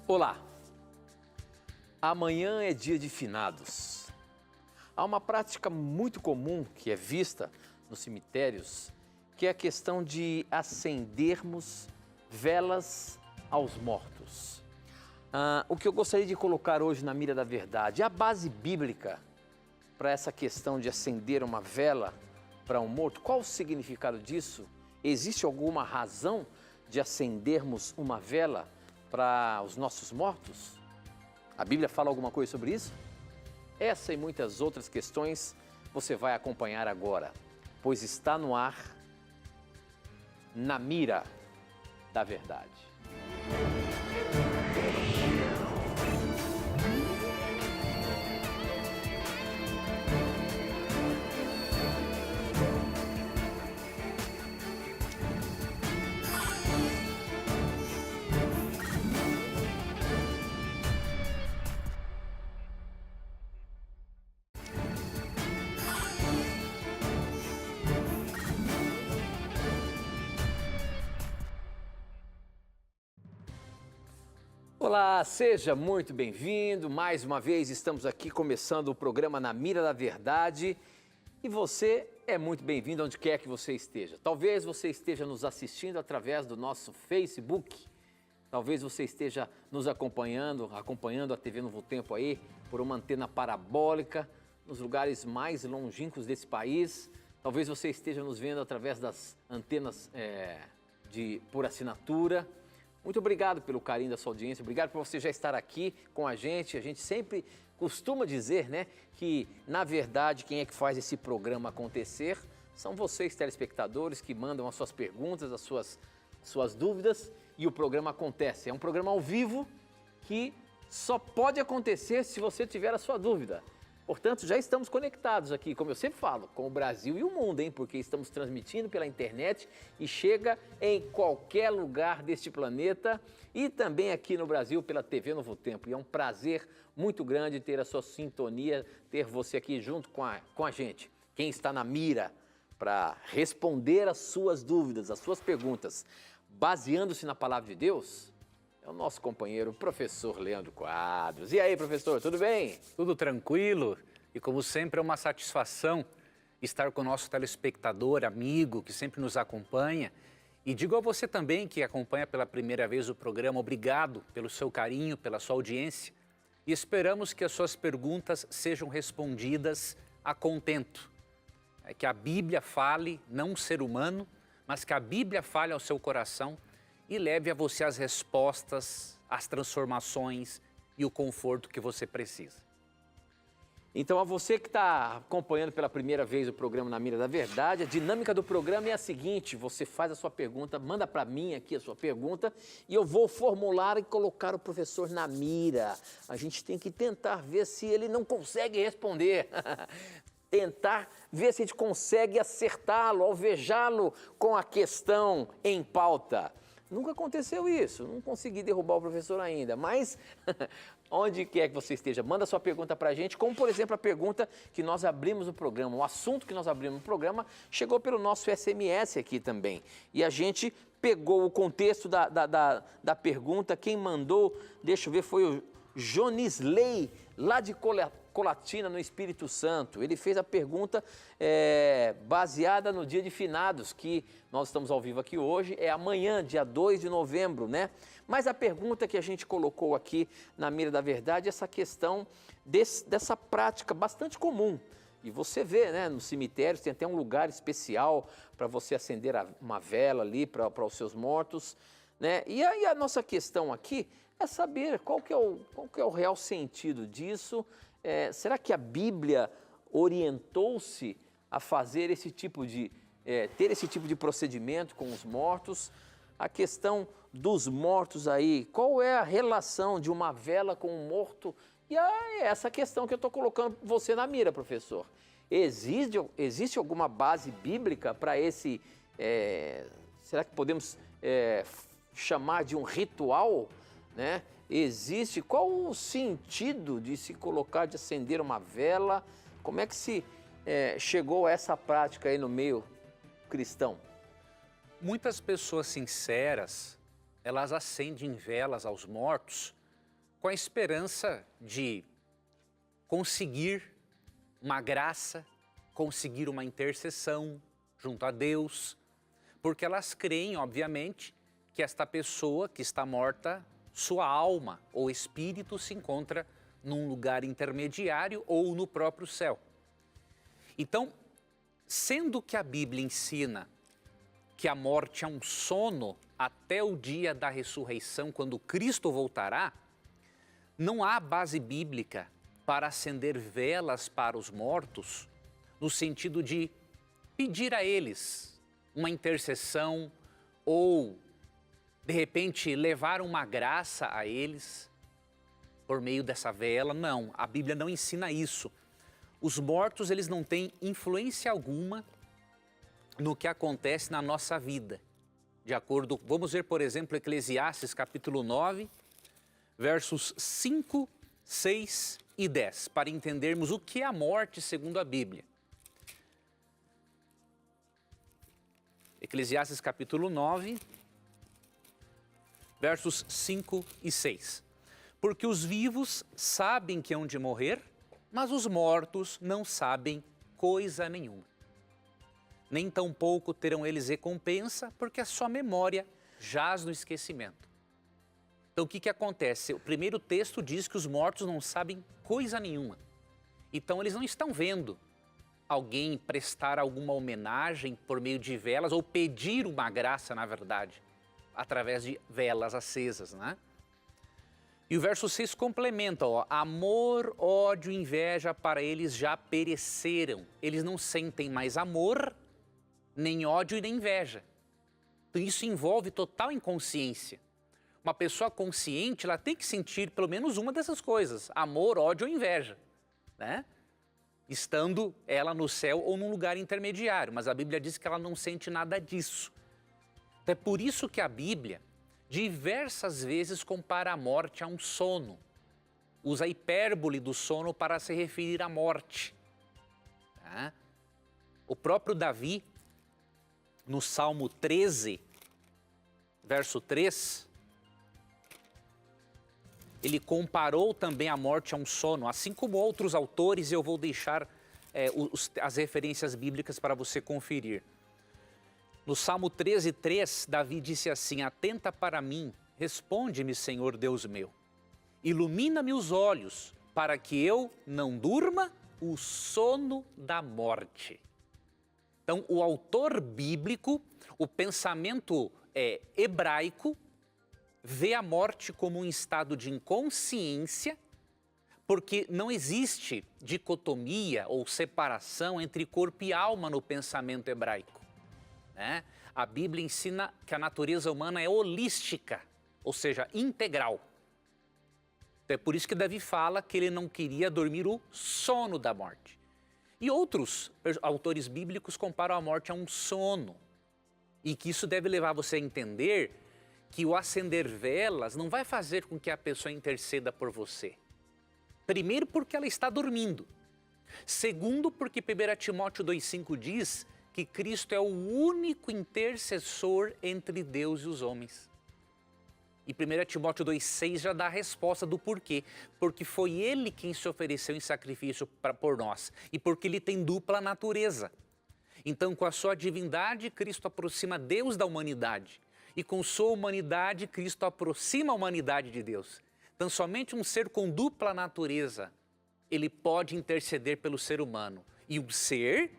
Olá! Amanhã é dia de finados. Há uma prática muito comum que é vista nos cemitérios, que é a questão de acendermos velas aos mortos. O que eu gostaria de colocar hoje na mira da verdade, a base bíblica para essa questão de acender uma vela para um morto, qual o significado disso? Existe alguma razão de acendermos uma vela para os nossos mortos? A Bíblia fala alguma coisa sobre isso? Essa e muitas outras questões você vai acompanhar agora, pois está no ar, na mira da verdade. Olá, seja muito bem-vindo. Mais uma vez estamos aqui começando o programa Na Mira da Verdade e você é muito bem-vindo onde quer que você esteja. Talvez você esteja nos assistindo através do nosso Facebook, talvez você esteja nos acompanhando a TV Novo Tempo aí por uma antena parabólica nos lugares mais longínquos desse país. Talvez você esteja nos vendo através das antenas por assinatura. Muito obrigado pelo carinho da sua audiência, obrigado por você já estar aqui com a gente. A gente sempre costuma dizer, né, que na verdade quem é que faz esse programa acontecer são vocês, telespectadores, que mandam as suas perguntas, as suas dúvidas e o programa acontece. É um programa ao vivo que só pode acontecer se você tiver a sua dúvida. Portanto, já estamos conectados aqui, como eu sempre falo, com o Brasil e o mundo, hein? Porque estamos transmitindo pela internet e chega em qualquer lugar deste planeta e também aqui no Brasil pela TV Novo Tempo. E é um prazer muito grande ter a sua sintonia, ter você aqui junto com a gente. Quem está na mira para responder as suas dúvidas, as suas perguntas, baseando-se na palavra de Deus, é o nosso companheiro, professor Leandro Quadros. E aí, professor, tudo bem? Tudo tranquilo e, como sempre, é uma satisfação estar com o nosso telespectador, amigo, que sempre nos acompanha. E digo a você também que acompanha pela primeira vez o programa, obrigado pelo seu carinho, pela sua audiência. E esperamos que as suas perguntas sejam respondidas a contento. Que a Bíblia fale, não um ser humano, mas que a Bíblia fale ao seu coração e leve a você as respostas, as transformações e o conforto que você precisa. Então, a você que está acompanhando pela primeira vez o programa Na Mira da Verdade, a dinâmica do programa é a seguinte: você faz a sua pergunta, manda para mim aqui a sua pergunta e eu vou formular e colocar o professor na mira. A gente tem que tentar ver se ele não consegue responder. Tentar ver se a gente consegue acertá-lo, alvejá-lo com a questão em pauta. Nunca aconteceu isso, não consegui derrubar o professor ainda, mas onde quer que você esteja, manda sua pergunta para a gente, como por exemplo a pergunta que nós abrimos no programa, o assunto que nós abrimos no programa chegou pelo nosso SMS aqui também. E a gente pegou o contexto da pergunta, quem mandou, deixa eu ver, foi o Jonisley, lá de Colatina, no Espírito Santo. Ele fez a pergunta baseada no dia de finados, que nós estamos ao vivo aqui hoje, é amanhã, dia 2 de novembro, né? Mas a pergunta que a gente colocou aqui na mira da verdade é essa questão dessa prática bastante comum. E você vê, né, nos cemitérios tem até um lugar especial para você acender uma vela ali para os seus mortos, né? E aí a nossa questão aqui é saber qual que é o real sentido disso. Será que a Bíblia orientou-se a fazer esse tipo ter esse tipo de procedimento com os mortos? A questão dos mortos aí, qual é a relação de uma vela com um morto? E essa questão que eu estou colocando você na mira, professor. Existe alguma base bíblica para esse, será que podemos chamar de um ritual, né? Existe, qual o sentido de se colocar, de acender uma vela? Como é que se chegou a essa prática aí no meio cristão? Muitas pessoas sinceras, elas acendem velas aos mortos com a esperança de conseguir uma graça, conseguir uma intercessão junto a Deus, porque elas creem, obviamente, que esta pessoa que está morta, sua alma ou espírito se encontra num lugar intermediário ou no próprio céu. Então, sendo que a Bíblia ensina que a morte é um sono até o dia da ressurreição, quando Cristo voltará, não há base bíblica para acender velas para os mortos, no sentido de pedir a eles uma intercessão ou, de repente, levar uma graça a eles por meio dessa vela. Não, a Bíblia não ensina isso. Os mortos, eles não têm influência alguma no que acontece na nossa vida. De acordo, vamos ver, por exemplo, Eclesiastes capítulo 9, versos 5, 6 e 10, para entendermos o que é a morte segundo a Bíblia. Eclesiastes capítulo 9, versos 5 e 6. Porque os vivos sabem que hão de morrer, mas os mortos não sabem coisa nenhuma. Nem tampouco terão eles recompensa, porque a sua memória jaz no esquecimento. Então o que acontece? O primeiro texto diz que os mortos não sabem coisa nenhuma. Então eles não estão vendo alguém prestar alguma homenagem por meio de velas ou pedir uma graça, na verdade, através de velas acesas, né? E o verso 6 complementa, ó, amor, ódio, inveja para eles já pereceram. Eles não sentem mais amor, nem ódio e nem inveja. Então isso envolve total inconsciência. Uma pessoa consciente, ela tem que sentir pelo menos uma dessas coisas, amor, ódio ou inveja, né? Estando ela no céu ou num lugar intermediário, mas a Bíblia diz que ela não sente nada disso. Então é por isso que a Bíblia diversas vezes compara a morte a um sono. Usa a hipérbole do sono para se referir à morte. Tá? O próprio Davi, no Salmo 13, verso 3, ele comparou também a morte a um sono, assim como outros autores, eu vou deixar as referências bíblicas para você conferir. No Salmo 13, 3, Davi disse assim, atenta para mim, responde-me, Senhor Deus meu, ilumina-me os olhos, para que eu não durma o sono da morte. Então, o autor bíblico, o pensamento hebraico, vê a morte como um estado de inconsciência, porque não existe dicotomia ou separação entre corpo e alma no pensamento hebraico. Né? A Bíblia ensina que a natureza humana é holística, ou seja, integral. Então é por isso que Davi fala que ele não queria dormir o sono da morte. E outros autores bíblicos comparam a morte a um sono. E que isso deve levar você a entender que o acender velas não vai fazer com que a pessoa interceda por você. Primeiro, porque ela está dormindo. Segundo, porque 1 Timóteo 2,5 diz que Cristo é o único intercessor entre Deus e os homens. E 1 Timóteo 2,6 já dá a resposta do porquê. Porque foi Ele quem se ofereceu em sacrifício por nós. E porque Ele tem dupla natureza. Então, com a sua divindade, Cristo aproxima Deus da humanidade. E com sua humanidade, Cristo aproxima a humanidade de Deus. Então, somente um ser com dupla natureza, ele pode interceder pelo ser humano. E um ser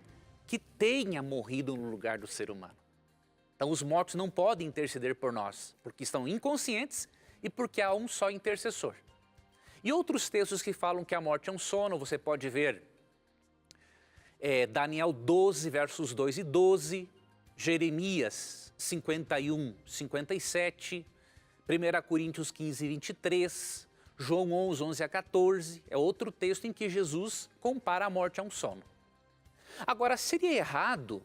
que tenha morrido no lugar do ser humano. Então, os mortos não podem interceder por nós, porque estão inconscientes e porque há um só intercessor. E outros textos que falam que a morte é um sono, você pode ver Daniel 12, versos 2 e 12, Jeremias 51, 57, 1 Coríntios 15, 23, João 11, 11 a 14, é outro texto em que Jesus compara a morte a um sono. Agora, seria errado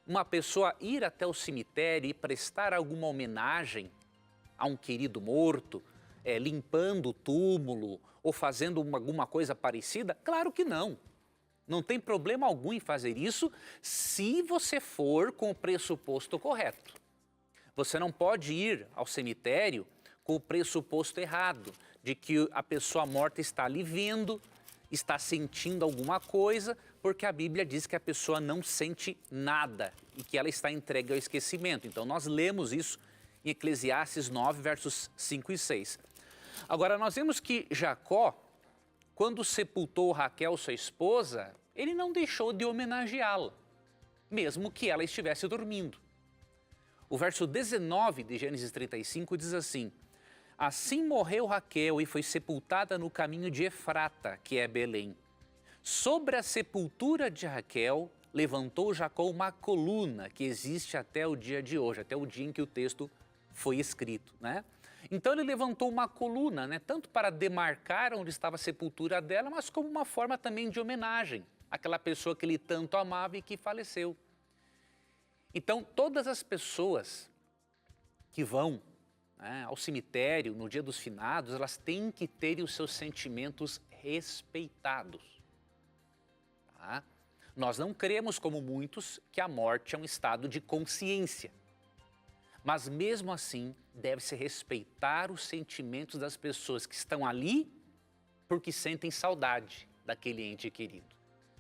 uma pessoa ir até o cemitério e prestar alguma homenagem a um querido morto, limpando o túmulo ou fazendo alguma coisa parecida? Claro que não. Não tem problema algum em fazer isso se você for com o pressuposto correto. Você não pode ir ao cemitério com o pressuposto errado, de que a pessoa morta está ali vendo, está sentindo alguma coisa, porque a Bíblia diz que a pessoa não sente nada e que ela está entregue ao esquecimento. Então nós lemos isso em Eclesiastes 9, versos 5 e 6. Agora nós vemos que Jacó, quando sepultou Raquel, sua esposa, ele não deixou de homenageá-la, mesmo que ela estivesse dormindo. O verso 19 de Gênesis 35 diz assim: assim morreu Raquel e foi sepultada no caminho de Efrata, que é Belém. Sobre a sepultura de Raquel, levantou Jacó uma coluna que existe até o dia de hoje, até o dia em que o texto foi escrito, né? Então ele levantou uma coluna, né, tanto para demarcar onde estava a sepultura dela, mas como uma forma também de homenagem àquela pessoa que ele tanto amava e que faleceu. Então todas as pessoas que vão, né, ao cemitério no dia dos finados, elas têm que ter os seus sentimentos respeitados. Tá? Nós não cremos, como muitos, que a morte é um estado de consciência. Mas mesmo assim, deve-se respeitar os sentimentos das pessoas que estão ali porque sentem saudade daquele ente querido.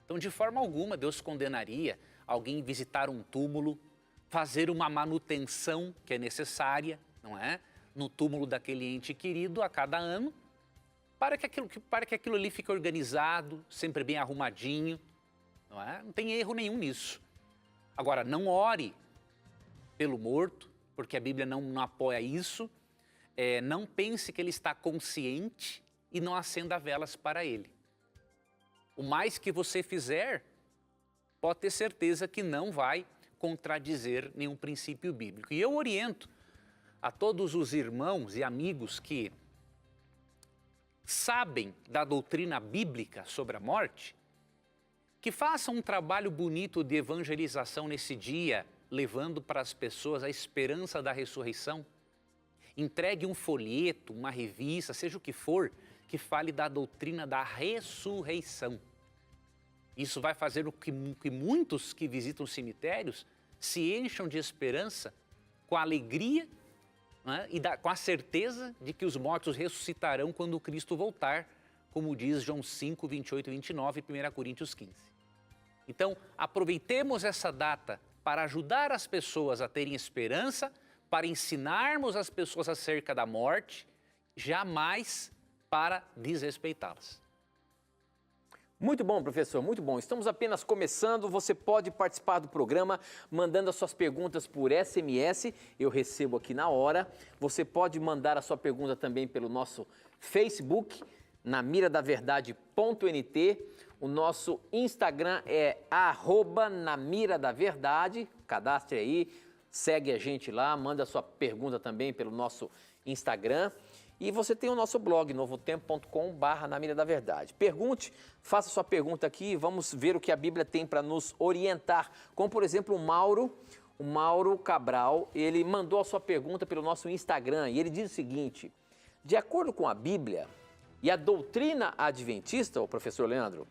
Então, de forma alguma, Deus condenaria alguém visitar um túmulo, fazer uma manutenção que é necessária, não é? No túmulo daquele ente querido a cada ano, para que aquilo ali fique organizado, sempre bem arrumadinho, não é? Não tem erro nenhum nisso. Agora, não ore pelo morto, porque a Bíblia não apoia isso. Não pense que ele está consciente e não acenda velas para ele. O mais que você fizer, pode ter certeza que não vai contradizer nenhum princípio bíblico. E eu oriento a todos os irmãos e amigos que sabem da doutrina bíblica sobre a morte, que façam um trabalho bonito de evangelização nesse dia, levando para as pessoas a esperança da ressurreição. Entregue um folheto, uma revista, seja o que for, que fale da doutrina da ressurreição. Isso vai fazer com que muitos que visitam os cemitérios se encham de esperança, com a alegria, né, e com a certeza de que os mortos ressuscitarão quando Cristo voltar, como diz João 5, 28 e 29 e 1 Coríntios 15. Então, aproveitemos essa data para ajudar as pessoas a terem esperança, para ensinarmos as pessoas acerca da morte, jamais para desrespeitá-las. Muito bom, professor, muito bom. Estamos apenas começando. Você pode participar do programa mandando as suas perguntas por SMS. Eu recebo aqui na hora. Você pode mandar a sua pergunta também pelo nosso Facebook, namiradaverdade.nt. O nosso Instagram é @namiradaverdade. Cadastre aí, segue a gente lá, manda a sua pergunta também pelo nosso Instagram. E você tem o nosso blog, novotempo.com/namiradaverdade. Pergunte, faça sua pergunta aqui e vamos ver o que a Bíblia tem para nos orientar. Como, por exemplo, o Mauro Cabral, ele mandou a sua pergunta pelo nosso Instagram e ele diz o seguinte: de acordo com a Bíblia e a doutrina adventista, o professor Leandro,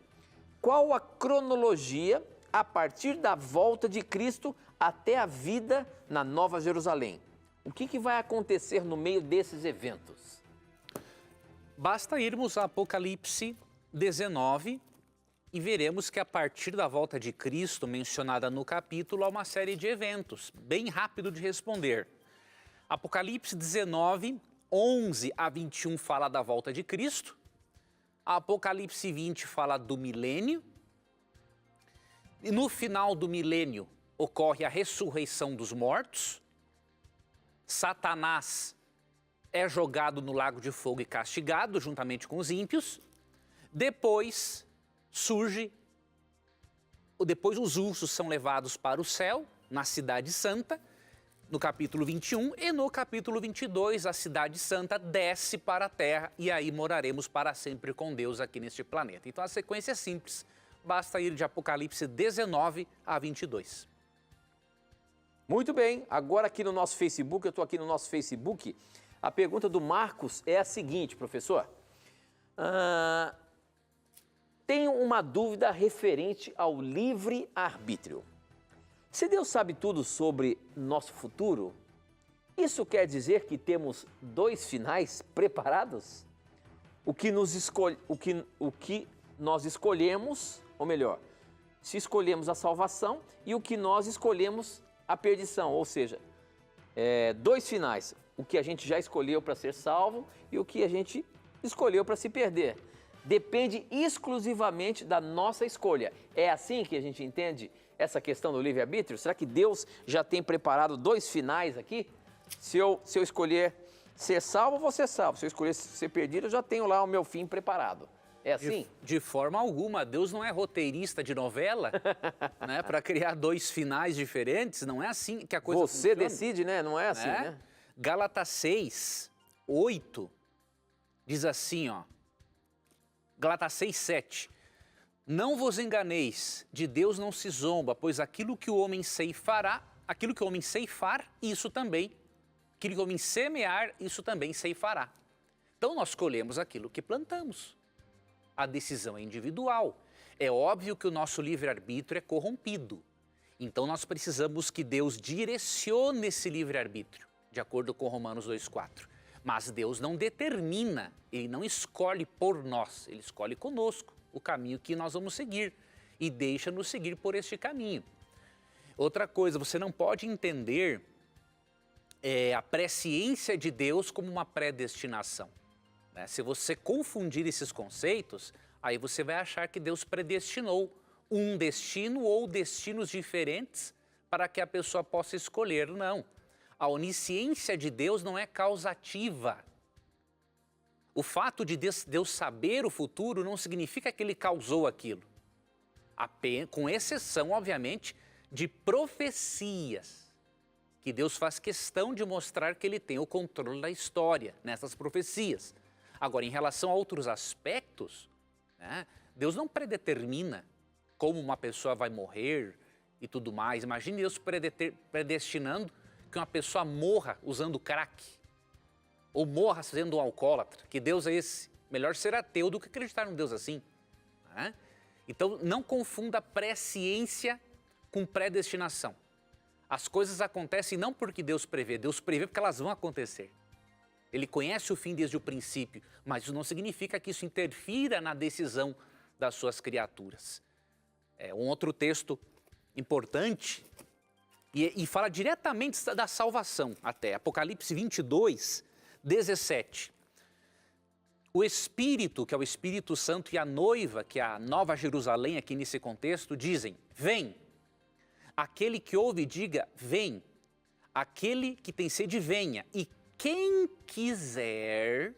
qual a cronologia a partir da volta de Cristo até a vida na Nova Jerusalém? O que vai acontecer no meio desses eventos? Basta irmos a Apocalipse 19 e veremos que a partir da volta de Cristo, mencionada no capítulo, há uma série de eventos, bem rápido de responder. Apocalipse 19, 11 a 21 fala da volta de Cristo. Apocalipse 20 fala do milênio. E no final do milênio ocorre a ressurreição dos mortos. Satanás é jogado no lago de fogo e castigado juntamente com os ímpios. Depois os ursos são levados para o céu, na Cidade Santa, no capítulo 21, e no capítulo 22 a Cidade Santa desce para a terra e aí moraremos para sempre com Deus aqui neste planeta. Então a sequência é simples, basta ir de Apocalipse 19 a 22. Muito bem, agora aqui no nosso Facebook, eu estou aqui no nosso Facebook, a pergunta do Marcos é a seguinte, professor. Tenho uma dúvida referente ao livre-arbítrio. Se Deus sabe tudo sobre nosso futuro, isso quer dizer que temos dois finais preparados? o que nós escolhemos, ou melhor, se escolhemos a salvação e o que nós escolhemos a perdição, ou seja, dois finais, o que a gente já escolheu para ser salvo e o que a gente escolheu para se perder. Depende exclusivamente da nossa escolha. É assim que a gente entende essa questão do livre-arbítrio? Será que Deus já tem preparado dois finais aqui? Se eu escolher ser salvo, eu vou ser salvo. Se eu escolher ser perdido, eu já tenho lá o meu fim preparado. É assim? De forma alguma. Deus não é roteirista de novela, né? Para criar dois finais diferentes. Não é assim que a coisa Você funciona. decide, né? Não é assim, né? Gálatas 6, 8, diz assim, ó. Gálatas 6, 7. Não vos enganeis, de Deus não se zomba, pois aquilo que o homem ceifar, isso também. Aquilo que o homem semear, isso também ceifará. Então nós colhemos aquilo que plantamos. A decisão é individual. É óbvio que o nosso livre-arbítrio é corrompido. Então nós precisamos que Deus direcione esse livre-arbítrio, de acordo com Romanos 2,4. Mas Deus não determina, Ele não escolhe por nós, Ele escolhe conosco o caminho que nós vamos seguir e deixa-nos seguir por este caminho. Outra coisa, você não pode entender a presciência de Deus como uma predestinação. Se você confundir esses conceitos, aí você vai achar que Deus predestinou um destino ou destinos diferentes para que a pessoa possa escolher. Não. A onisciência de Deus não é causativa. O fato de Deus saber o futuro não significa que Ele causou aquilo. Com exceção, obviamente, de profecias, que Deus faz questão de mostrar que Ele tem o controle da história nessas profecias. Agora, em relação a outros aspectos, Deus não predetermina como uma pessoa vai morrer e tudo mais. Imagine Deus predestinando que uma pessoa morra usando crack, ou morra sendo um alcoólatra. Que Deus é esse? Melhor ser ateu do que acreditar num Deus assim. Então, não confunda presciência com predestinação. As coisas acontecem não porque Deus prevê porque elas vão acontecer. Ele conhece o fim desde o princípio, mas isso não significa que isso interfira na decisão das suas criaturas. Um outro texto importante, e fala diretamente da salvação até, Apocalipse 22, 17. O Espírito, que é o Espírito Santo, e a noiva, que é a Nova Jerusalém aqui nesse contexto, dizem, vem. Aquele que ouve, diga, vem. Aquele que tem sede, venha. E quem quiser,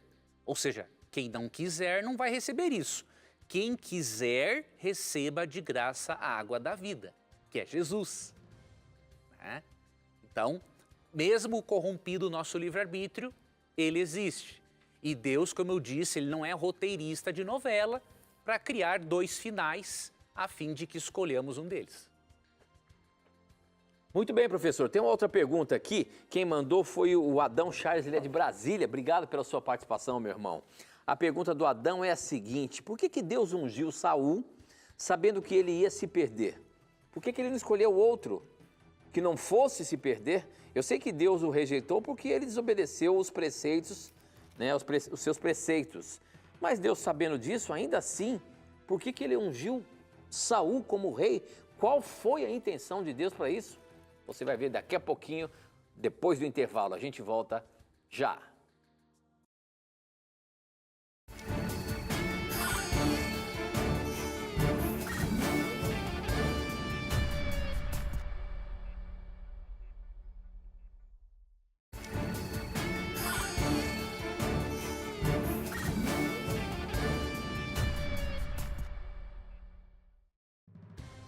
ou seja, quem não quiser não vai receber isso. Quem quiser, receba de graça a água da vida, que é Jesus. Então, mesmo corrompido o nosso livre-arbítrio, ele existe. E Deus, como eu disse, ele não é roteirista de novela para criar dois finais a fim de que escolhamos um deles. Muito bem, professor. Tem uma outra pergunta aqui. Quem mandou foi o Adão Charles, ele é de Brasília. Obrigado pela sua participação, meu irmão. A pergunta do Adão é a seguinte: por que Deus ungiu Saul sabendo que ele ia se perder? Por que ele não escolheu outro que não fosse se perder? Eu sei que Deus o rejeitou porque ele desobedeceu os preceitos, os seus preceitos. Mas Deus, sabendo disso, ainda assim, por que ele ungiu Saul como rei? Qual foi a intenção de Deus para isso? Você vai ver daqui a pouquinho, depois do intervalo. A gente volta já.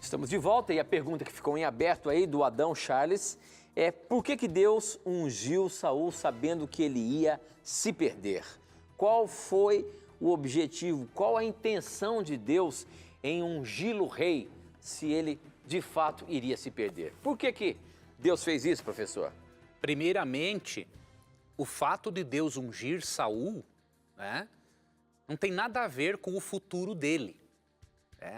Estamos de volta e a pergunta que ficou em aberto aí do Adão Charles é: por que Deus ungiu Saul sabendo que ele ia se perder? Qual foi o objetivo, qual a intenção de Deus em ungí-lo rei se ele de fato iria se perder? Por que Deus fez isso, professor? Primeiramente, o fato de Deus ungir Saul, não tem nada a ver com o futuro dele.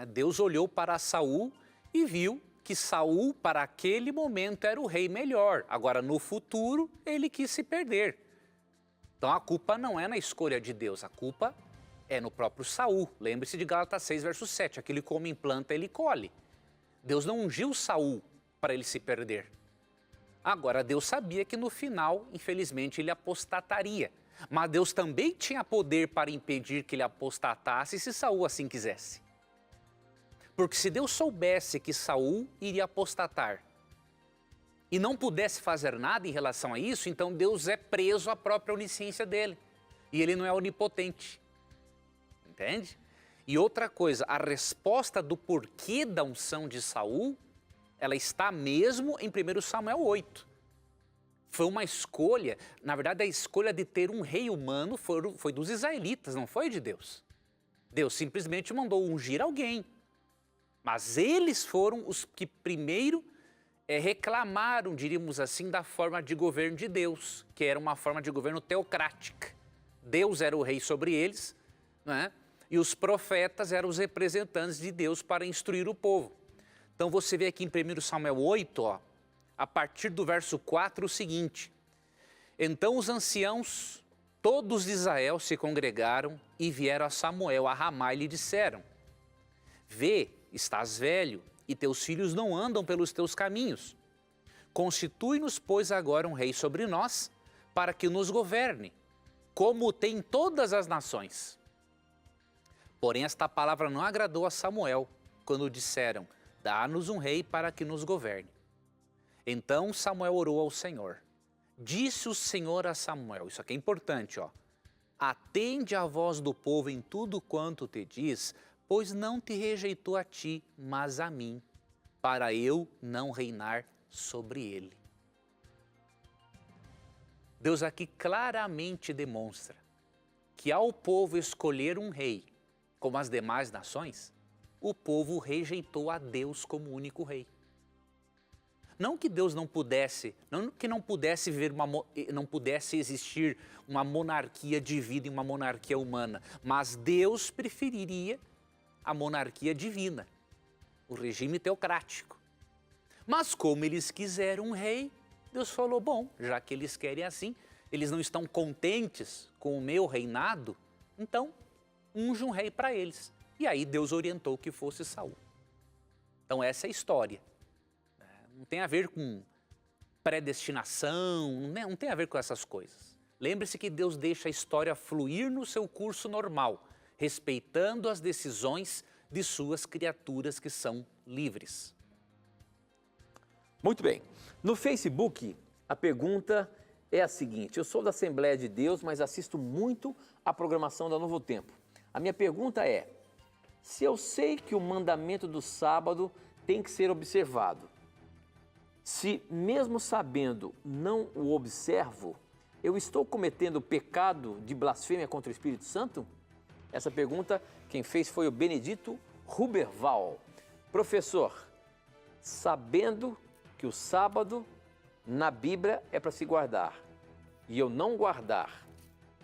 Deus olhou para Saul e viu que Saul, para aquele momento, era o rei melhor. Agora, no futuro, ele quis se perder. Então, a culpa não é na escolha de Deus, a culpa É no próprio Saul. Lembre-se de Gálatas 6, verso 7. Aquele que o homem planta, ele colhe. Deus não ungiu Saul para ele se perder. Agora, Deus sabia que no final, infelizmente, ele apostataria. Mas Deus também tinha poder para impedir que ele apostatasse se Saul assim quisesse. Porque se Deus soubesse que Saul iria apostatar e não pudesse fazer nada em relação a isso, então Deus é preso à própria onisciência dele. E ele não é onipotente. Entende? E outra coisa, a resposta do porquê da unção de Saul, ela está mesmo em 1 Samuel 8. Foi uma escolha, na verdade a escolha de ter um rei humano foi dos israelitas, não foi de Deus. Deus simplesmente mandou ungir alguém. Mas eles foram os que primeiro reclamaram, diríamos assim, da forma de governo de Deus, que era uma forma de governo teocrática. Deus era o rei sobre eles, né? E os profetas eram os representantes de Deus para instruir o povo. Então você vê aqui em 1 Samuel 8, ó, a partir do verso 4, o seguinte: Então os anciãos, todos de Israel, se congregaram e vieram a Samuel a Ramá e lhe disseram: Vê, estás velho e teus filhos não andam pelos teus caminhos. Constitui-nos, pois, agora um rei sobre nós, para que nos governe, como tem todas as nações. Porém, esta palavra não agradou a Samuel, quando disseram: Dá-nos um rei para que nos governe. Então Samuel orou ao Senhor. Disse o Senhor a Samuel, isso aqui é importante, ó: Atende à voz do povo em tudo quanto te diz, pois não te rejeitou a ti, mas a mim, para eu não reinar sobre ele. Deus aqui claramente demonstra que ao povo escolher um rei, como as demais nações, o povo rejeitou a Deus como único rei. Não que Deus não pudesse, não pudesse não pudesse existir uma monarquia divina e uma monarquia humana, mas Deus preferiria a monarquia divina, o regime teocrático. Mas como eles quiseram um rei, Deus falou: bom, já que eles querem assim, eles não estão contentes com o meu reinado, então unge um rei para eles. E aí Deus orientou que fosse Saul. Então essa é a história. Não tem a ver com predestinação, não tem a ver com essas coisas. Lembre-se que Deus deixa a história fluir no seu curso normal, respeitando as decisões de suas criaturas que são livres. Muito bem. No Facebook, a pergunta é a seguinte: eu sou da Assembleia de Deus, mas assisto muito a programação da Novo Tempo. A minha pergunta é: se eu sei que o mandamento do sábado tem que ser observado, se mesmo sabendo não o observo, eu estou cometendo o pecado de blasfêmia contra o Espírito Santo? Essa pergunta quem fez foi o Benedito Ruberval. Professor, sabendo que o sábado na Bíblia é para se guardar e eu não guardar,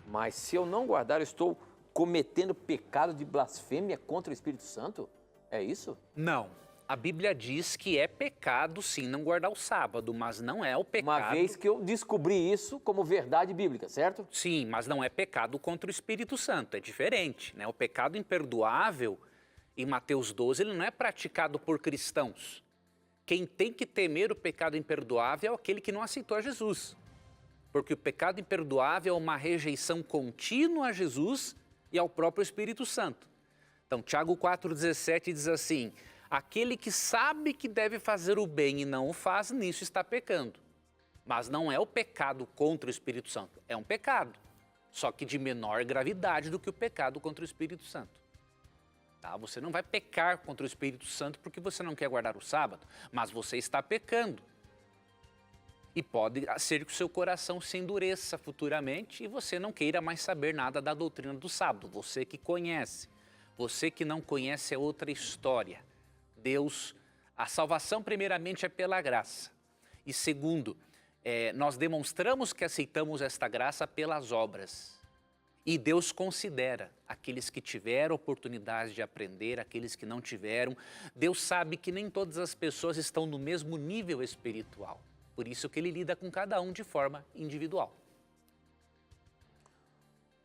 mas se eu não guardar, eu estou cometendo pecado de blasfêmia contra o Espírito Santo? É isso? Não. A Bíblia diz que é pecado, sim, não guardar o sábado, mas não é o pecado... Uma vez que eu descobri isso como verdade bíblica, certo? Sim, mas não é pecado contra o Espírito Santo, é diferente, né? O pecado imperdoável, em Mateus 12, ele não é praticado por cristãos. Quem tem que temer o pecado imperdoável é aquele que não aceitou a Jesus. Porque o pecado imperdoável é uma rejeição contínua a Jesus e ao próprio Espírito Santo. Então, Tiago 4,17 diz assim: aquele que sabe que deve fazer o bem e não o faz, nisso está pecando. Mas não é o pecado contra o Espírito Santo, é um pecado, só que de menor gravidade do que o pecado contra o Espírito Santo. Tá? Você não vai pecar contra o Espírito Santo porque você não quer guardar o sábado, mas você está pecando. E pode ser que o seu coração se endureça futuramente e você não queira mais saber nada da doutrina do sábado. Você que conhece, você que não conhece é outra história. Deus, a salvação primeiramente é pela graça. E segundo, nós demonstramos que aceitamos esta graça pelas obras. E Deus considera aqueles que tiveram oportunidade de aprender, aqueles que não tiveram. Deus sabe que nem todas as pessoas estão no mesmo nível espiritual. Por isso que Ele lida com cada um de forma individual.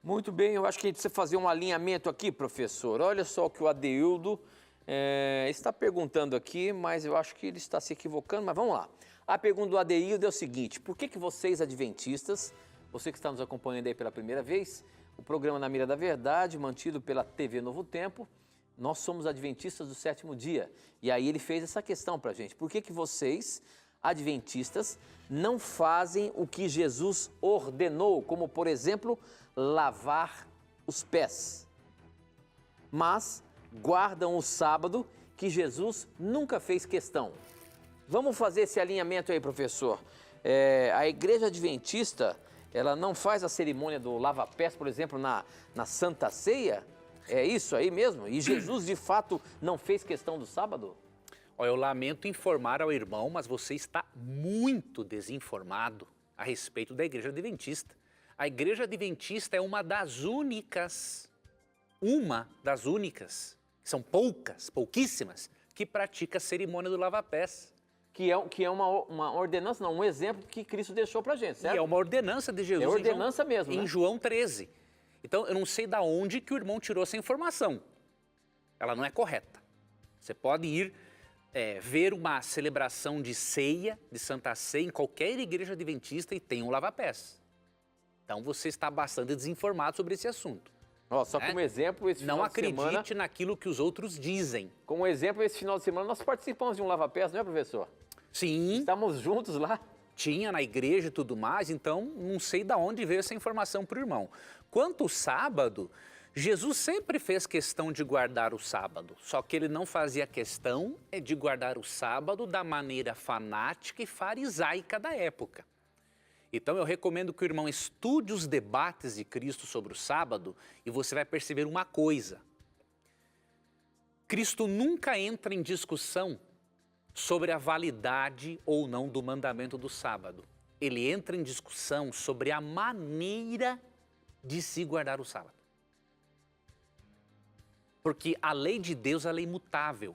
Muito bem, eu acho que a gente precisa fazer um alinhamento aqui, professor. Olha só o que o Adeildo está perguntando aqui, mas eu acho que ele está se equivocando, mas vamos lá. A pergunta do Adeildo é o seguinte: por que vocês, adventistas, você que está nos acompanhando aí pela primeira vez, o programa Na Mira da Verdade, mantido pela TV Novo Tempo, nós somos adventistas do sétimo dia. E aí ele fez essa questão para a gente. Por que vocês, adventistas, não fazem o que Jesus ordenou, como, por exemplo, lavar os pés, mas guardam o sábado, que Jesus nunca fez questão? Vamos fazer esse alinhamento aí, professor. A igreja adventista, ela não faz a cerimônia do lava-pés, por exemplo, na Santa Ceia? É isso aí mesmo? E Jesus, de fato, não fez questão do sábado? Olha, eu lamento informar ao irmão, mas você está muito desinformado a respeito da igreja adventista. A igreja adventista é uma das únicas, são pouquíssimas, que pratica a cerimônia do lava-pés. Que é uma ordenança, não, um exemplo que Cristo deixou pra gente, certo? E é uma ordenança de Jesus. É ordenança mesmo, né? Em João 13. Então, eu não sei de onde que o irmão tirou essa informação. Ela não é correta. Você pode ir ver uma celebração de ceia, de Santa Ceia, em qualquer igreja adventista e tem um lava-pés. Então, você está bastante desinformado sobre esse assunto. Só como exemplo, esse final Não de semana... acredite naquilo que os outros dizem. Como exemplo, esse final de semana nós participamos de um lava-pés, não é, professor? Sim. Estamos juntos lá. Tinha na igreja e tudo mais, então não sei de onde veio essa informação para o irmão. Quanto ao sábado, Jesus sempre fez questão de guardar o sábado, só que ele não fazia questão de guardar o sábado da maneira fanática e farisaica da época. Então eu recomendo que o irmão estude os debates de Cristo sobre o sábado e você vai perceber uma coisa. Cristo nunca entra em discussão sobre a validade ou não do mandamento do sábado. Ele entra em discussão sobre a maneira de se guardar o sábado. Porque a lei de Deus é a lei imutável.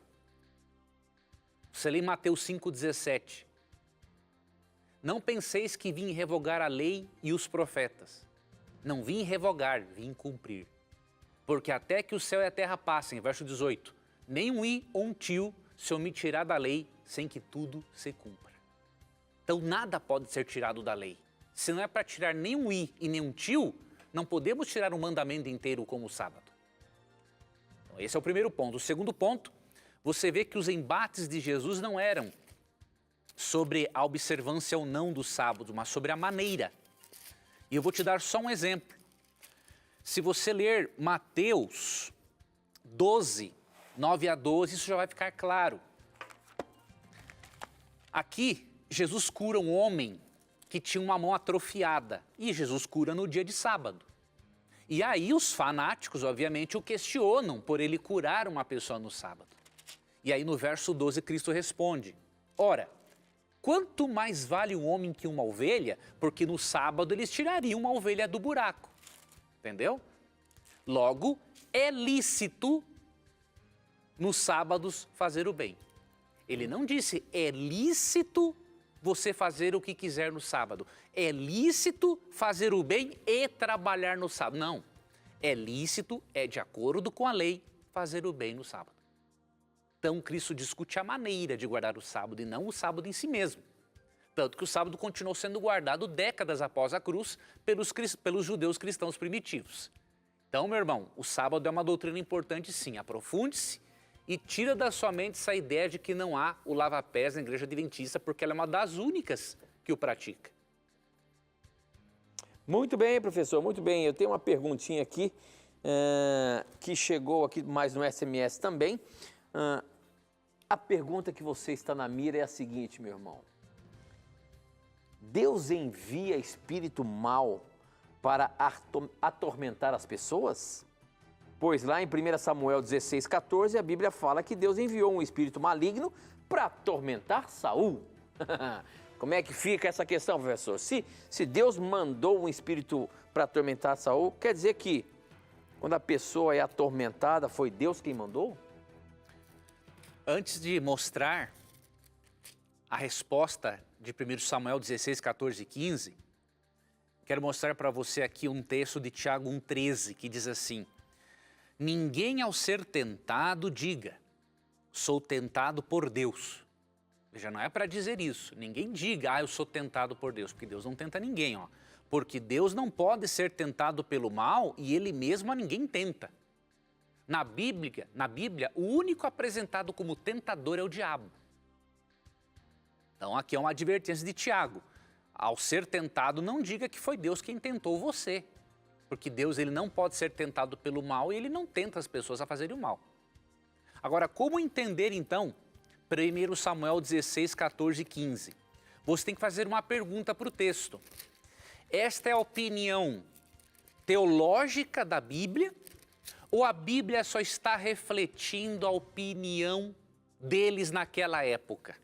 Você lê em Mateus 5,17. Não penseis que vim revogar a lei e os profetas. Não vim revogar, vim cumprir. Porque até que o céu e a terra passem, verso 18, nem um i ou um tio se omitirá da lei sem que tudo se cumpra. Então nada pode ser tirado da lei. Se não é para tirar nem um i e nem um tio, não podemos tirar um mandamento inteiro como o sábado. Então, esse é o primeiro ponto. O segundo ponto, você vê que os embates de Jesus não eram sobre a observância ou não do sábado, mas sobre a maneira. E eu vou te dar só um exemplo. Se você ler Mateus 12, 9 a 12, isso já vai ficar claro. Aqui, Jesus cura um homem que tinha uma mão atrofiada. E Jesus cura no dia de sábado. E aí os fanáticos, obviamente, o questionam por ele curar uma pessoa no sábado. E aí no verso 12, Cristo responde: ora, quanto mais vale um homem que uma ovelha, porque no sábado eles tirariam uma ovelha do buraco. Entendeu? Logo, é lícito nos sábados fazer o bem. Ele não disse é lícito você fazer o que quiser no sábado. É lícito fazer o bem e trabalhar no sábado. Não. É lícito, é de acordo com a lei, fazer o bem no sábado. Então, Cristo discute a maneira de guardar o sábado e não o sábado em si mesmo. Tanto que o sábado continuou sendo guardado décadas após a cruz pelos judeus cristãos primitivos. Então, meu irmão, o sábado é uma doutrina importante sim. Aprofunde-se e tira da sua mente essa ideia de que não há o lava-pés na igreja adventista, porque ela é uma das únicas que o pratica. Muito bem, professor, muito bem. Eu tenho uma perguntinha aqui, que chegou aqui mais no SMS também. A pergunta que você está na mira é a seguinte, meu irmão. Deus envia espírito mau para atormentar as pessoas? Pois lá em 1 Samuel 16,14, a Bíblia fala que Deus enviou um espírito maligno para atormentar Saul. Como é que fica essa questão, professor? Se Deus mandou um espírito para atormentar Saul, quer dizer que quando a pessoa é atormentada, foi Deus quem mandou? Antes de mostrar a resposta de 1 Samuel 16, 14 e 15, Quero mostrar para você aqui um texto de Tiago 1,13, que diz assim: ninguém ao ser tentado diga, sou tentado por Deus. Veja, não é para dizer isso. Ninguém diga, eu sou tentado por Deus, porque Deus não tenta ninguém, ó. Porque Deus não pode ser tentado pelo mal e Ele mesmo a ninguém tenta. Na Bíblia, o único apresentado como tentador é o diabo. Então aqui é uma advertência de Tiago. Ao ser tentado, não diga que foi Deus quem tentou você. Porque Deus ele não pode ser tentado pelo mal e Ele não tenta as pessoas a fazerem o mal. Agora, como entender então 1 Samuel 16, 14 e 15? Você tem que fazer uma pergunta para o texto. Esta é a opinião teológica da Bíblia ou a Bíblia só está refletindo a opinião deles naquela época?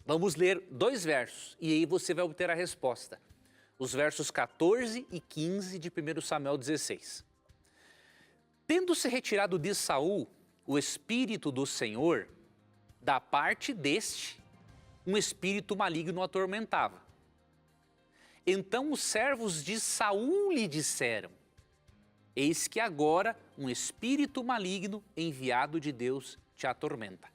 Vamos ler 2 versos e aí você vai obter a resposta. Os versos 14 e 15 de 1 Samuel 16. Tendo-se retirado de Saul o Espírito do Senhor, da parte deste, um espírito maligno o atormentava. Então os servos de Saul lhe disseram: eis que agora um espírito maligno enviado de Deus te atormenta.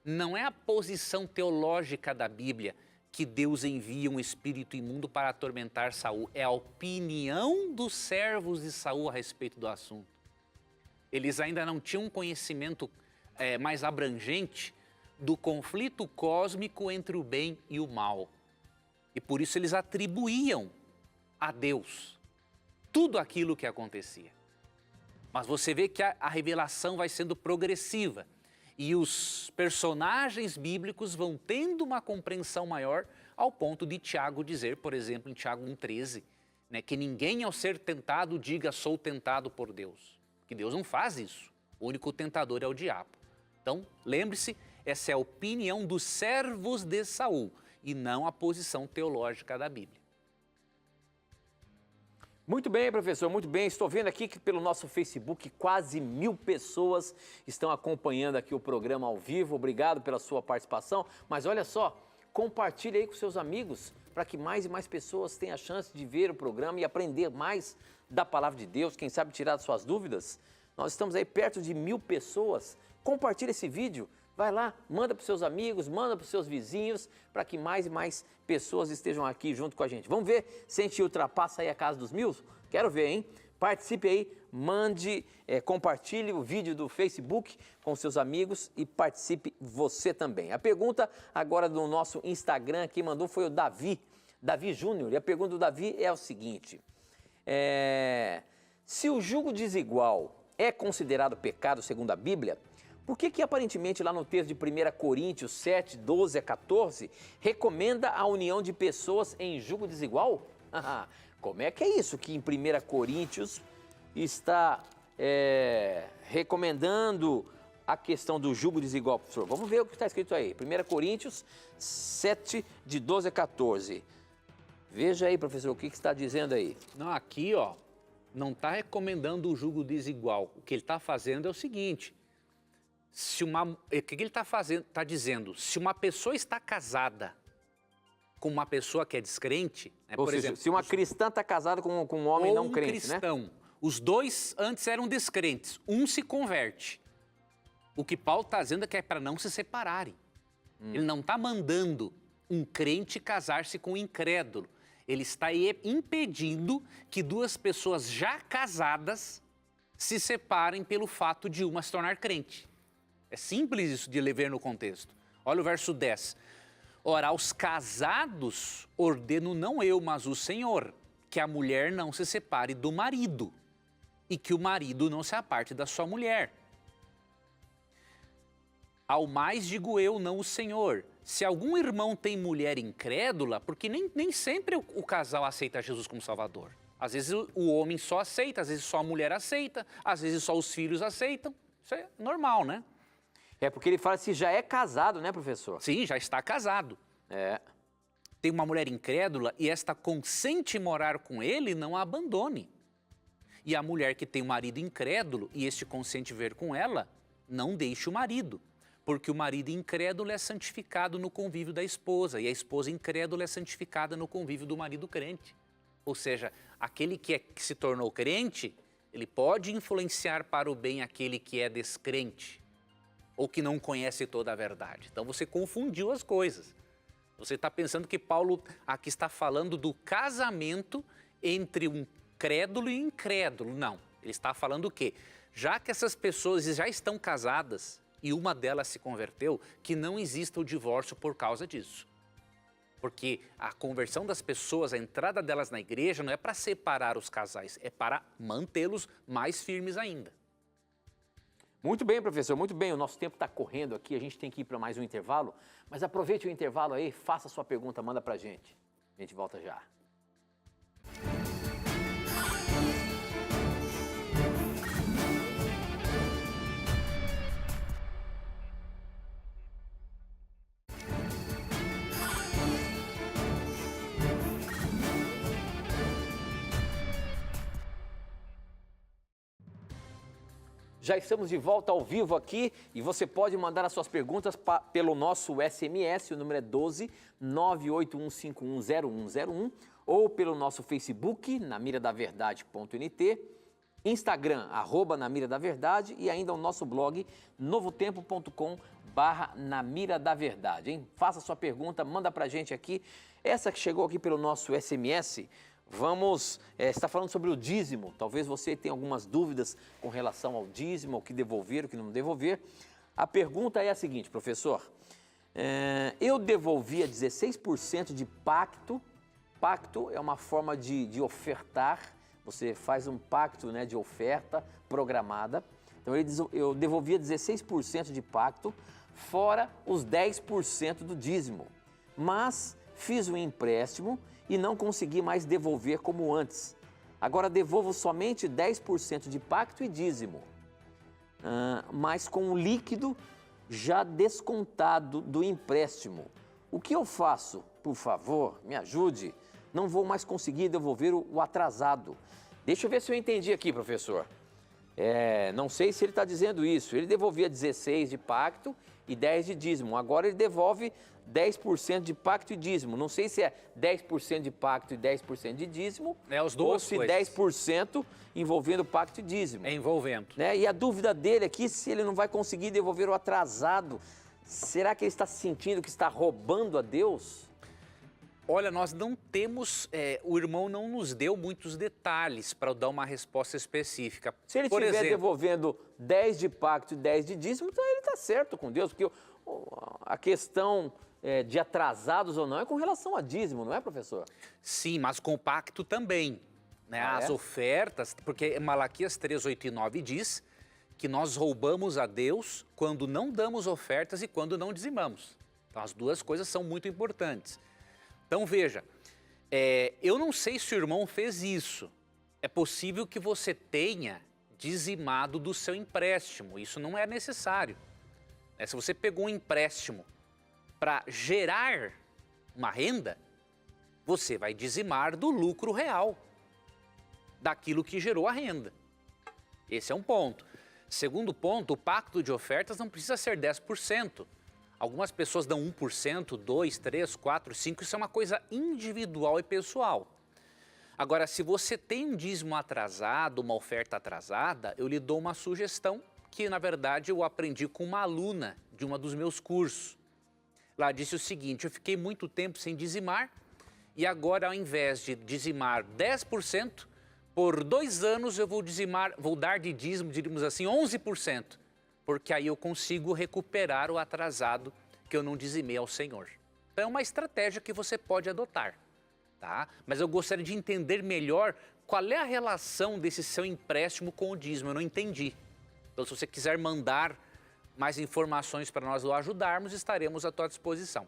Não é a posição teológica da Bíblia que Deus envia um espírito imundo para atormentar Saul. É a opinião dos servos de Saul a respeito do assunto. Eles ainda não tinham um conhecimento mais abrangente do conflito cósmico entre o bem e o mal. E por isso eles atribuíam a Deus tudo aquilo que acontecia. Mas você vê que a revelação vai sendo progressiva e os personagens bíblicos vão tendo uma compreensão maior ao ponto de Tiago dizer, por exemplo, em Tiago 1,13, né, que ninguém ao ser tentado diga sou tentado por Deus. Porque Deus não faz isso. O único tentador é o diabo. Então, lembre-se, essa é a opinião dos servos de Saul e não a posição teológica da Bíblia. Muito bem, professor, muito bem. Estou vendo aqui que pelo nosso Facebook quase 1000 pessoas estão acompanhando aqui o programa ao vivo. Obrigado pela sua participação. Mas olha só, compartilhe aí com seus amigos para que mais e mais pessoas tenham a chance de ver o programa e aprender mais da palavra de Deus. Quem sabe tirar suas dúvidas. Nós estamos aí perto de 1000 pessoas. Compartilhe esse vídeo. Vai lá, manda para os seus amigos, manda para os seus vizinhos, para que mais e mais pessoas estejam aqui junto com a gente. Vamos ver se a gente ultrapassa aí a casa dos 1000? Quero ver, hein? Participe aí, mande, compartilhe o vídeo do Facebook com seus amigos e participe você também. A pergunta agora do nosso Instagram, quem mandou foi o Davi Júnior. E a pergunta do Davi é o seguinte: se o julgo desigual é considerado pecado segundo a Bíblia, por que aparentemente lá no texto de 1 Coríntios 7, 12 a 14, recomenda a união de pessoas em julgo desigual? Como é que é isso que em 1 Coríntios está recomendando a questão do julgo desigual, professor? Vamos ver o que está escrito aí. 1 Coríntios 7, de 12 a 14. Veja aí, professor, o que está dizendo aí. Não, aqui, ó, não está recomendando o julgo desigual. O que ele está fazendo é o seguinte: o que ele está fazendo? Está dizendo, se uma pessoa está casada com uma pessoa que é descrente, né, ou por seja, exemplo, se uma cristã está casada com um homem não crente, cristão, né? Os dois antes eram descrentes, um se converte. O que Paulo está dizendo é que é para não se separarem. Ele não está mandando um crente casar-se com um incrédulo. Ele está impedindo que duas pessoas já casadas se separem pelo fato de uma se tornar crente. É simples isso de ler no contexto. Olha o verso 10. Ora, aos casados ordeno não eu, mas o Senhor, que a mulher não se separe do marido e que o marido não se aparte da sua mulher. Ao mais digo eu, não o Senhor. Se algum irmão tem mulher incrédula, porque nem sempre o casal aceita Jesus como Salvador. Às vezes o homem só aceita, às vezes só a mulher aceita, às vezes só os filhos aceitam. Isso é normal, né? É porque ele fala se já é casado, né, professor? Sim, já está casado. Tem uma mulher incrédula e esta consente morar com ele, não a abandone. E a mulher que tem um marido incrédulo e este consente ver com ela, não deixe o marido. Porque o marido incrédulo é santificado no convívio da esposa e a esposa incrédula é santificada no convívio do marido crente. Ou seja, aquele que se tornou crente, ele pode influenciar para o bem aquele que é descrente ou que não conhece toda a verdade. Então você confundiu as coisas. Você está pensando que Paulo aqui está falando do casamento entre um crédulo e incrédulo. Não, ele está falando o quê? Já que essas pessoas já estão casadas e uma delas se converteu, que não exista o divórcio por causa disso. Porque a conversão das pessoas, a entrada delas na igreja não é para separar os casais, é para mantê-los mais firmes ainda. Muito bem, professor, muito bem. O nosso tempo está correndo aqui, a gente tem que ir para mais um intervalo. Mas aproveite o intervalo aí, faça a sua pergunta, manda para a gente. A gente volta já. Já estamos de volta ao vivo aqui e você pode mandar as suas perguntas pelo nosso SMS, o número é 12 981510101, ou pelo nosso Facebook, namiradaverdade.nt, Instagram, @namiradaverdade e ainda o nosso blog, novotempo.com/namiradaverdade, hein? Faça sua pergunta, manda pra gente aqui. Essa que chegou aqui pelo nosso SMS, está falando sobre o dízimo. Talvez você tenha algumas dúvidas com relação ao dízimo, o que devolver, o que não devolver. A pergunta é a seguinte, professor. Eu devolvia 16% de pacto. Pacto é uma forma de ofertar. Você faz um pacto, né, de oferta programada. Então, eu devolvia 16% de pacto, fora os 10% do dízimo. Mas fiz um empréstimo e não consegui mais devolver como antes. Agora devolvo somente 10% de pacto e dízimo, mas com o líquido já descontado do empréstimo. O que eu faço? Por favor, me ajude. Não vou mais conseguir devolver o atrasado. Deixa eu ver se eu entendi aqui, professor. Não sei se ele está dizendo isso. Ele devolvia 16 de pacto e 10 de dízimo. Agora ele devolve 10% de pacto e dízimo. Não sei se é 10% de pacto e 10% de dízimo. As duas ou se coisas. 10% envolvendo pacto e dízimo. Envolvendo. Né? E a dúvida dele aqui, se ele não vai conseguir devolver o atrasado, será que ele está sentindo que está roubando a Deus? Olha, nós não temos, o irmão não nos deu muitos detalhes para dar uma resposta específica. Se ele estiver devolvendo 10 de pacto e 10 de dízimo, então ele está certo com Deus, porque a questão de atrasados ou não é com relação a dízimo, não é, professor? Sim, mas com o pacto também. Né? As ofertas, porque Malaquias 3, 8 e 9 diz que nós roubamos a Deus quando não damos ofertas e quando não dizimamos. Então as duas coisas são muito importantes. Então veja, eu não sei se o irmão fez isso. É possível que você tenha dizimado do seu empréstimo, isso não é necessário. Se você pegou um empréstimo para gerar uma renda, você vai dizimar do lucro real, daquilo que gerou a renda. Esse é um ponto. Segundo ponto, o pacto de ofertas não precisa ser 10%. Algumas pessoas dão 1%, 2%, 3%, 4%, 5%, isso é uma coisa individual e pessoal. Agora, se você tem um dízimo atrasado, uma oferta atrasada, eu lhe dou uma sugestão que, na verdade, eu aprendi com uma aluna de um dos meus cursos. Ela disse o seguinte: eu fiquei muito tempo sem dizimar e agora, ao invés de dizimar 10%, por 2 anos eu vou dar de dízimo, diríamos assim, 11%, porque aí eu consigo recuperar o atrasado que eu não dizimei ao Senhor. Então é uma estratégia que você pode adotar, tá? Mas eu gostaria de entender melhor qual é a relação desse seu empréstimo com o dízimo, eu não entendi. Então, se você quiser mandar mais informações para nós o ajudarmos, estaremos à tua disposição.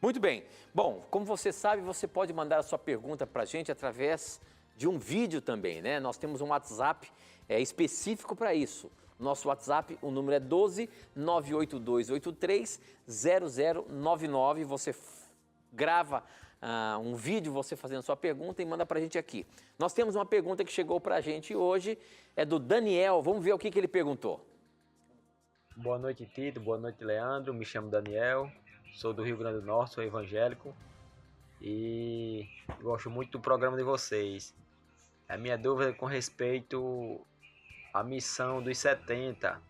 Muito bem. Bom, como você sabe, você pode mandar a sua pergunta para a gente através de um vídeo também, né? Nós temos um WhatsApp específico para isso. Nosso WhatsApp, o número é 12 98283 0099. Você grava um vídeo, você fazendo a sua pergunta e manda para a gente aqui. Nós temos uma pergunta que chegou para a gente hoje, é do Daniel. Vamos ver o que ele perguntou. Boa noite, Tito. Boa noite, Leandro. Me chamo Daniel. Sou do Rio Grande do Norte, sou evangélico. e gosto muito do programa de vocês. A minha dúvida é com respeito à missão dos 70,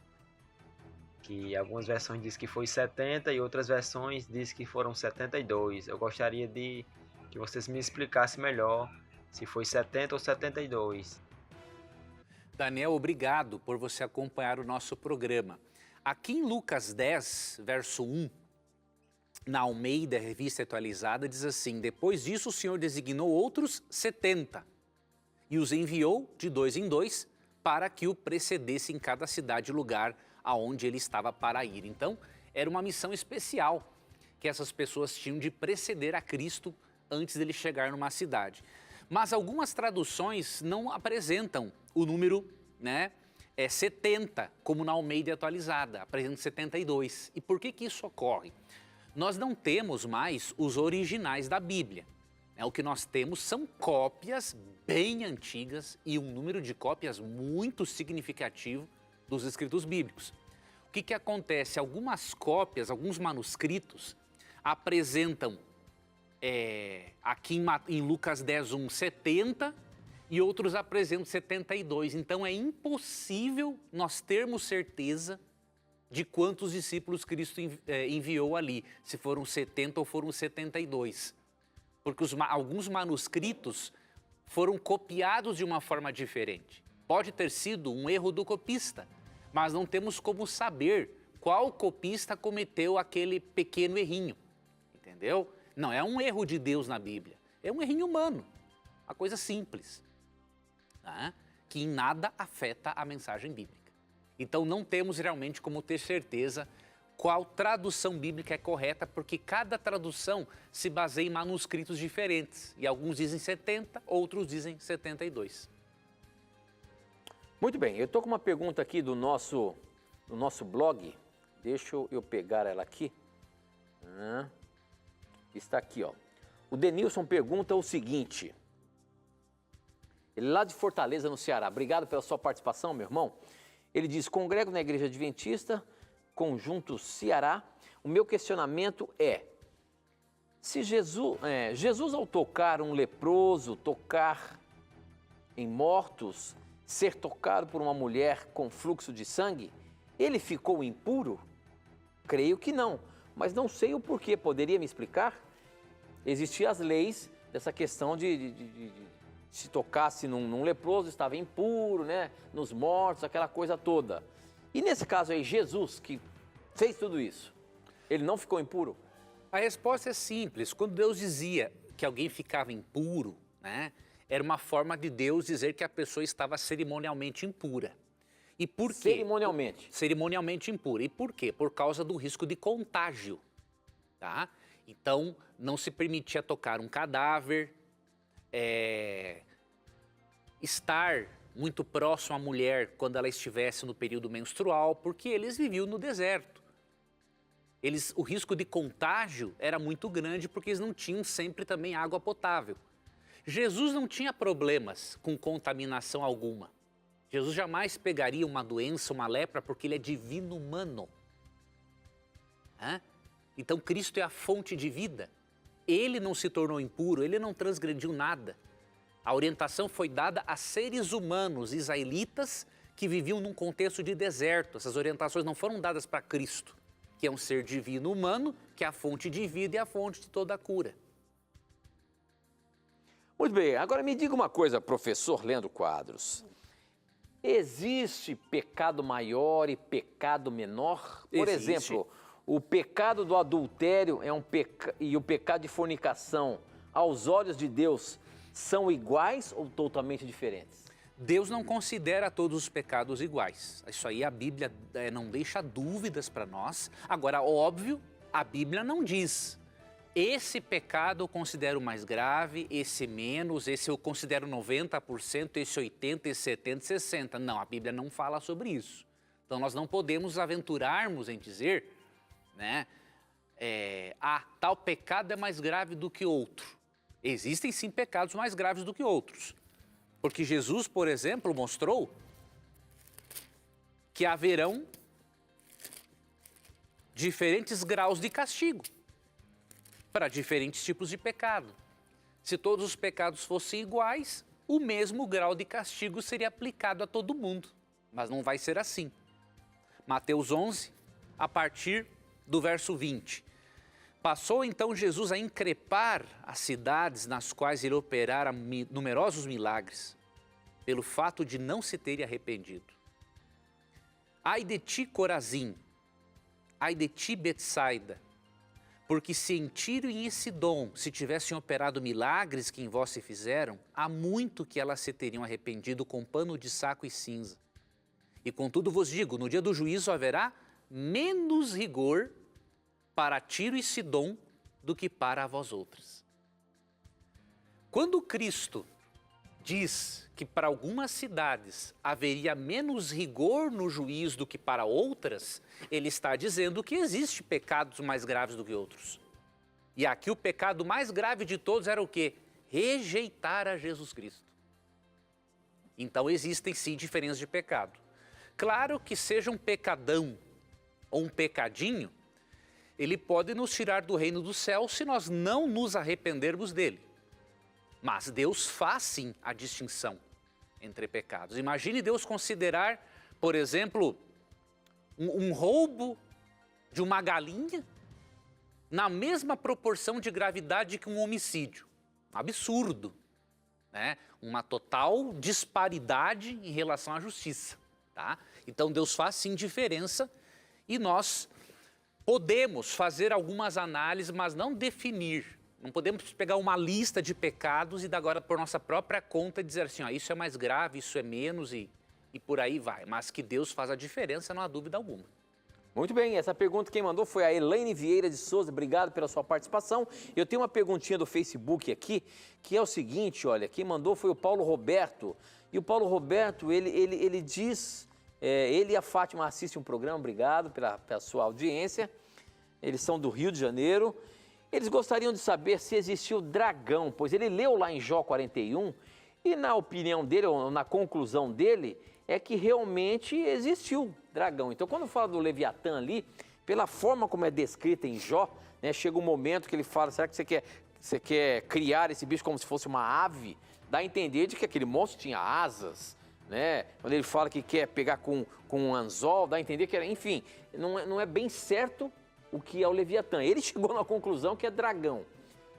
que algumas versões dizem que foi 70 e outras versões dizem que foram 72. Eu gostaria de que vocês me explicassem melhor se foi 70 ou 72. Daniel, obrigado por você acompanhar o nosso programa. Aqui em Lucas 10, verso 1, na Almeida, Revista Atualizada, diz assim: depois disso o Senhor designou outros 70 e os enviou de 2 em 2 para que o precedesse em cada cidade e lugar aonde ele estava para ir. Então, era uma missão especial que essas pessoas tinham de preceder a Cristo antes dele chegar numa cidade. Mas algumas traduções não apresentam o número, 70, como na Almeida Atualizada, apresenta 72. E por que isso ocorre? Nós não temos mais os originais da Bíblia. O que nós temos são cópias bem antigas e um número de cópias muito significativo dos escritos bíblicos. O que acontece? Algumas cópias, alguns manuscritos apresentam aqui em Lucas 10, 1, 70 e outros apresentam 72. Então é impossível nós termos certeza de quantos discípulos Cristo enviou ali, se foram 70 ou foram 72. Porque alguns manuscritos foram copiados de uma forma diferente. Pode ter sido um erro do copista, mas não temos como saber qual copista cometeu aquele pequeno errinho, entendeu? Não é um erro de Deus na Bíblia, é um errinho humano, uma coisa simples, que em nada afeta a mensagem bíblica. Então não temos realmente como ter certeza qual tradução bíblica é correta, porque cada tradução se baseia em manuscritos diferentes. E alguns dizem 70, outros dizem 72. Muito bem, eu estou com uma pergunta aqui do nosso blog. Deixa eu pegar ela aqui. Está aqui, ó. O Denilson pergunta o seguinte. Ele é lá de Fortaleza, no Ceará. Obrigado pela sua participação, meu irmão. Ele diz: congrego na Igreja Adventista, Conjunto Ceará. O meu questionamento é: se Jesus ao tocar um leproso, tocar em mortos, ser tocado por uma mulher com fluxo de sangue, ele ficou impuro? Creio que não, mas não sei o porquê. Poderia me explicar? Existiam as leis dessa questão de se tocasse num leproso, estava impuro, nos mortos, aquela coisa toda. E nesse caso aí, Jesus, que fez tudo isso, ele não ficou impuro? A resposta é simples. Quando Deus dizia que alguém ficava impuro, era uma forma de Deus dizer que a pessoa estava cerimonialmente impura. E por quê? Cerimonialmente? Cerimonialmente impura. E por quê? Por causa do risco de contágio, tá? Então, não se permitia tocar um cadáver, estar muito próximo à mulher quando ela estivesse no período menstrual, porque eles viviam no deserto. O risco de contágio era muito grande porque eles não tinham sempre também água potável. Jesus não tinha problemas com contaminação alguma. Jesus jamais pegaria uma doença, uma lepra, porque ele é divino humano. Então Cristo é a fonte de vida. Ele não se tornou impuro, ele não transgrediu nada. A orientação foi dada a seres humanos israelitas que viviam num contexto de deserto. Essas orientações não foram dadas para Cristo, que é um ser divino humano, que é a fonte de vida e a fonte de toda a cura. Muito bem, agora me diga uma coisa, professor Leandro Quadros. Existe pecado maior e pecado menor? Por exemplo, o pecado do adultério e o pecado de fornicação, aos olhos de Deus, são iguais ou totalmente diferentes? Deus não considera todos os pecados iguais. Isso aí a Bíblia não deixa dúvidas para nós. Agora, óbvio, a Bíblia não diz: esse pecado eu considero mais grave, esse menos, esse eu considero 90%, esse 80%, esse 70%, 60%. Não, a Bíblia não fala sobre isso. Então nós não podemos aventurarmos em dizer, tal pecado é mais grave do que outro. Existem sim pecados mais graves do que outros. Porque Jesus, por exemplo, mostrou que haverão diferentes graus de castigo. para diferentes tipos de pecado. Se todos os pecados fossem iguais, o mesmo grau de castigo seria aplicado a todo mundo. Mas não vai ser assim. Mateus 11, a partir do verso 20. Passou então Jesus a increpar as cidades nas quais ele operara numerosos milagres, pelo fato de não se terem arrependido. Ai de ti, Corazim, ai de ti, Betsaida, porque se em Tiro e em Sidom se tivessem operado milagres que em vós se fizeram, há muito que elas se teriam arrependido com pano de saco e cinza. E contudo vos digo, no dia do juízo haverá menos rigor para Tiro e Sidom do que para vós outras. Quando Cristo diz que para algumas cidades haveria menos rigor no juízo do que para outras, ele está dizendo que existe pecados mais graves do que outros. E aqui o pecado mais grave de todos era o quê? Rejeitar a Jesus Cristo. Então existem sim diferenças de pecado. Claro que seja um pecadão ou um pecadinho, ele pode nos tirar do reino do céu se nós não nos arrependermos dele. Mas Deus faz sim a distinção entre pecados. Imagine Deus considerar, por exemplo, um roubo de uma galinha na mesma proporção de gravidade que um homicídio. Absurdo, né? Uma total disparidade em relação à justiça, tá? Então Deus faz sim diferença e nós podemos fazer algumas análises, mas não definir. Não podemos pegar uma lista de pecados e dar agora por nossa própria conta dizer assim, ó, isso é mais grave, isso é menos e por aí vai. Mas que Deus faz a diferença, não há dúvida alguma. Muito bem, essa pergunta quem mandou foi a Elaine Vieira de Souza, obrigado pela sua participação. Eu tenho uma perguntinha do Facebook aqui, que é o seguinte, olha, quem mandou foi o Paulo Roberto. E o Paulo Roberto, ele diz, ele e a Fátima assistem um programa, obrigado pela sua audiência. Eles são do Rio de Janeiro. Eles gostariam de saber se existiu dragão, pois ele leu lá em Jó 41 e na opinião dele, ou na conclusão dele, é que realmente existiu dragão. Então quando fala do Leviatã ali, pela forma como é descrita em Jó, né, chega um momento que ele fala, será que você quer criar esse bicho como se fosse uma ave? Dá a entender de que aquele monstro tinha asas, né? Quando ele fala que quer pegar com um anzol, dá a entender que era, enfim, não é bem certo o que é o Leviatã. Ele chegou na conclusão que é dragão.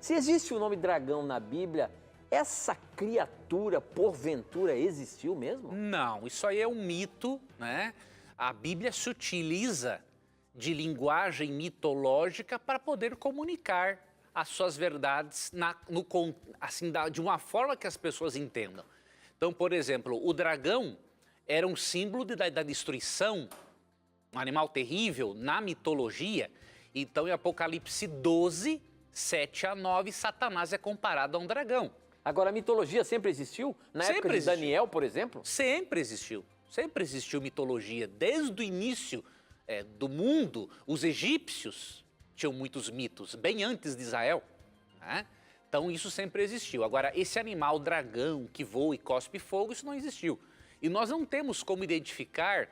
Se existe o nome dragão na Bíblia, essa criatura, porventura, existiu mesmo? Não, isso aí é um mito, né? A Bíblia se utiliza de linguagem mitológica para poder comunicar as suas verdades de uma forma que as pessoas entendam. Então, por exemplo, o dragão era um símbolo da destruição, um animal terrível na mitologia. Então, em Apocalipse 12, 7 a 9, Satanás é comparado a um dragão. Agora, a mitologia sempre existiu? Na época de Daniel, por exemplo? Sempre existiu. Sempre existiu mitologia. Desde o início do mundo, os egípcios tinham muitos mitos, bem antes de Israel, né? Então, isso sempre existiu. Agora, esse animal dragão que voa e cospe fogo, isso não existiu. E nós não temos como identificar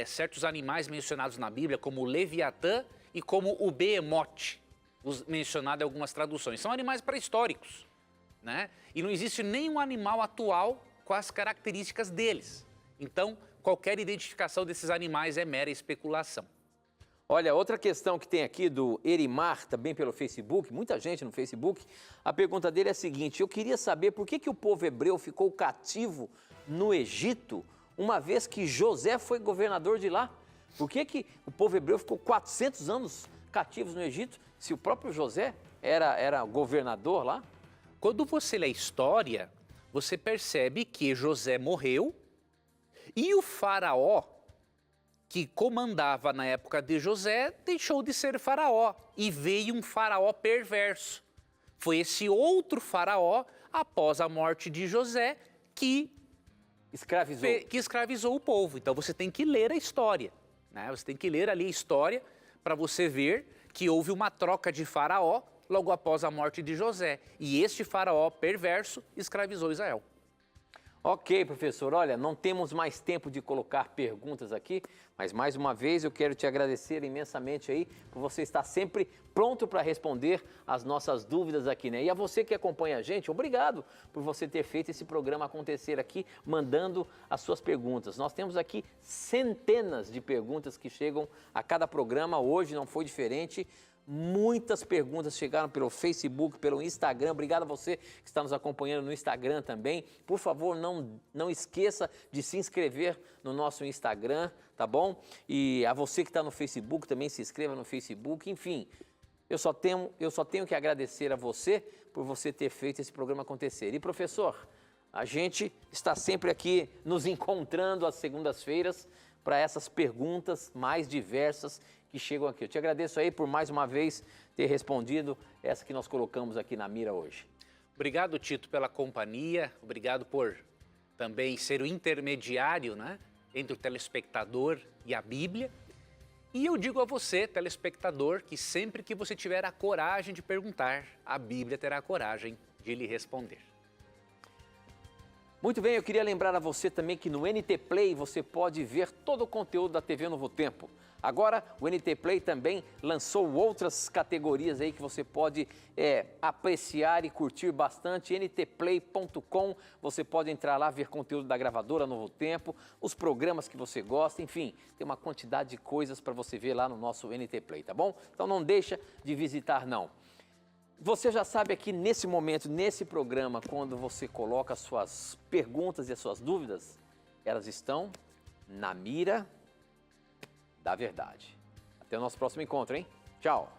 certos animais mencionados na Bíblia, como o Leviatã e como o Behemoth, mencionado em algumas traduções. São animais pré-históricos, né? E não existe nenhum animal atual com as características deles. Então, qualquer identificação desses animais é mera especulação. Olha, outra questão que tem aqui do Erimar, também pelo Facebook, muita gente no Facebook, a pergunta dele é a seguinte, eu queria saber por que o povo hebreu ficou cativo no Egito, uma vez que José foi governador de lá? Por que o povo hebreu ficou 400 anos cativos no Egito, se o próprio José era governador lá? Quando você lê a história, você percebe que José morreu e o faraó que comandava na época de José deixou de ser faraó e veio um faraó perverso. Foi esse outro faraó, após a morte de José, que escravizou o povo. Então você tem que ler a história, né? Você tem que ler ali a história para você ver que houve uma troca de faraó logo após a morte de José. E este faraó perverso escravizou Israel. Ok, professor. Olha, não temos mais tempo de colocar perguntas aqui, mas mais uma vez eu quero te agradecer imensamente aí por você estar sempre pronto para responder as nossas dúvidas aqui, né? E a você que acompanha a gente, obrigado por você ter feito esse programa acontecer aqui, mandando as suas perguntas. Nós temos aqui centenas de perguntas que chegam a cada programa, hoje não foi diferente. Muitas perguntas chegaram pelo Facebook, pelo Instagram. Obrigado a você que está nos acompanhando no Instagram também. Por favor, não esqueça de se inscrever no nosso Instagram, tá bom? E a você que está no Facebook, também se inscreva no Facebook. Enfim, eu só tenho que agradecer a você por você ter feito esse programa acontecer. E professor, a gente está sempre aqui nos encontrando às segundas-feiras para essas perguntas mais diversas que chegam aqui. Eu te agradeço aí por mais uma vez ter respondido essa que nós colocamos aqui na mira hoje. Obrigado, Tito, pela companhia. Obrigado por também ser o intermediário, né, entre o telespectador e a Bíblia. E eu digo a você, telespectador, que sempre que você tiver a coragem de perguntar, a Bíblia terá a coragem de lhe responder. Muito bem, eu queria lembrar a você também que no NT Play você pode ver todo o conteúdo da TV Novo Tempo. Agora, o NT Play também lançou outras categorias aí que você pode apreciar e curtir bastante. ntplay.com, você pode entrar lá, ver conteúdo da gravadora Novo Tempo, os programas que você gosta, enfim, tem uma quantidade de coisas para você ver lá no nosso NT Play, tá bom? Então não deixa de visitar não. Você já sabe aqui nesse momento, nesse programa, quando você coloca as suas perguntas e as suas dúvidas, elas estão na mira da verdade. Até o nosso próximo encontro, hein? Tchau!